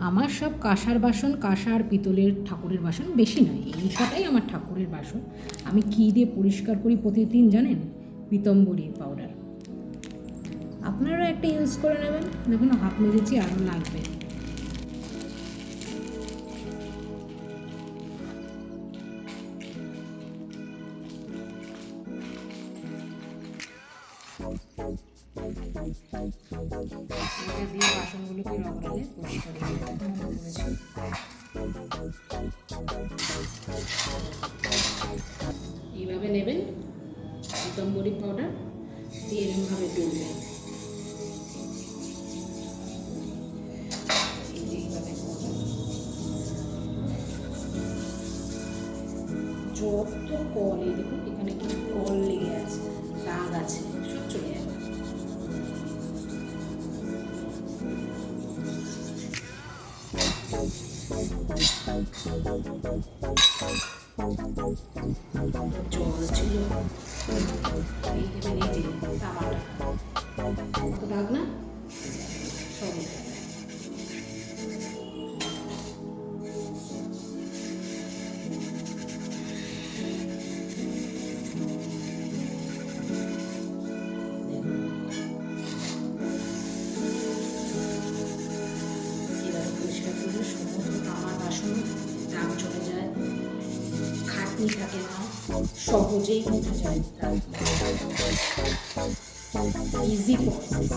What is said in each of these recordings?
আমার সব কাঁসার বাসন, কাঁসার পিতলের ঠাকুরের বাসন, বেশি নয়, এই কটাই আমার ঠাকুরের বাসন। আমি কী দিয়ে পরিষ্কার করি প্রতিদিন জানেন? পীতম্বরী পাউডার। আপনারা একটা ইউজ করে নেবেন। দেখুন হাত মেজেছি, আরও লাগবে। এটা দিয়ে বাসনগুলোকে রগড়ালে পরিষ্কার হয়ে যাবে। এইভাবে নেবেন পীতম্বরী পাউডার দিয়ে এরকমভাবে তুলবেন। যত কল, এই দেখুন এখানে কিছু কল লেগে আছে, দাগ আছে, সব চলে যাবে। জল ছিল এই দেবেন, এই যে তামাটা কত দাগ না, সব থাকে না, সহজেই উঠে যায়। ইজি প্রসেস,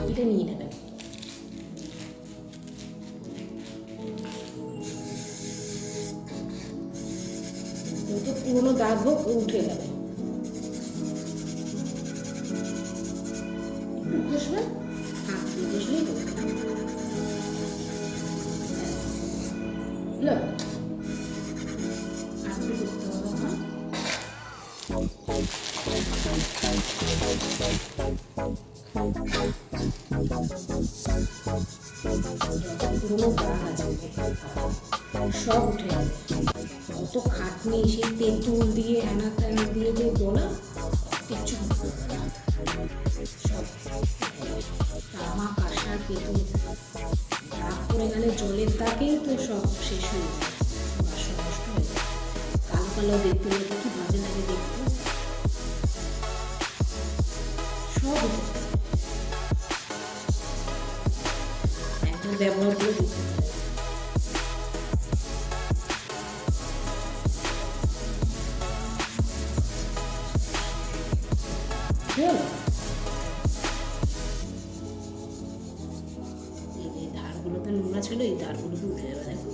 এটা নিয়ে নেবেন। তো পুরোনো দাগ হোক, উঠে যাবে। একটু ঘষবেন, হাত দিয়ে ঘষলেই তো। Look. সব উঠে যাবে। কত খাটনি, সেই তেঁতুল দিয়ে হ্যানা ত্যানা দিয়ে যে গোলা, কিচ্ছু সব তামা, কাঁসা, তেঁতুল দাগ পড়ে গেলে জলের দাগেই তো সব শেষ হয়ে যায়, বাসন নষ্ট হয়ে যায়। কালো কালো দেখতে লাগে, কি বাজে লাগে দেখতে। সব একবার ব্যবহার করে দিতে পারে। এই ধারগুলোতে নোংরা ছিল, এই ধারগুলোতে উঠে যাবে। দেখো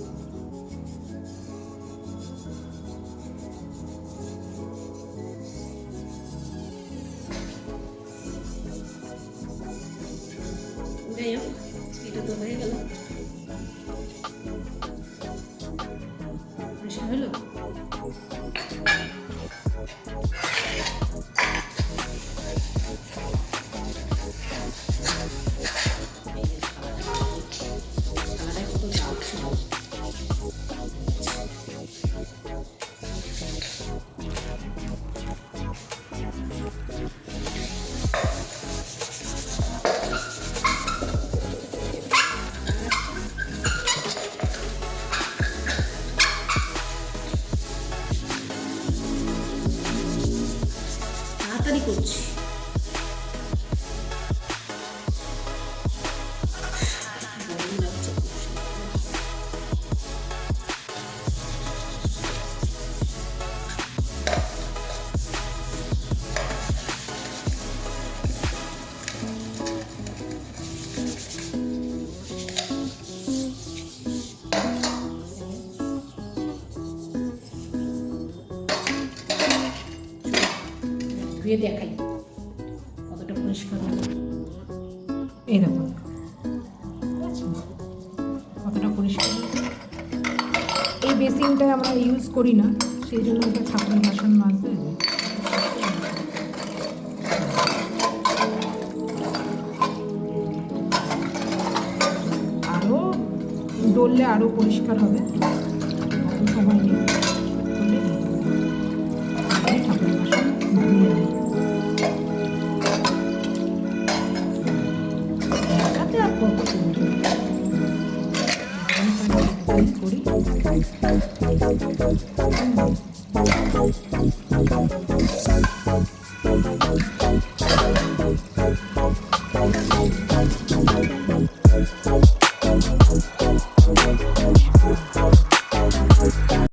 যাই হোক, এটা তো হয়ে গেল। হলো তাড়াতাড়ি করছি। ধুয়ে দেখাই কতটা পরিষ্কার হবে। এই দেখুন কতটা পরিষ্কার। এই বেসিনটা আমরা ইউজ করি না, সেই জন্য এটা ঠাকুরের বাসন মাজতে আরও ডললে আরও পরিষ্কার হবে। সময় নেই, ঠাকুরের বাসন ধুয়ে করি।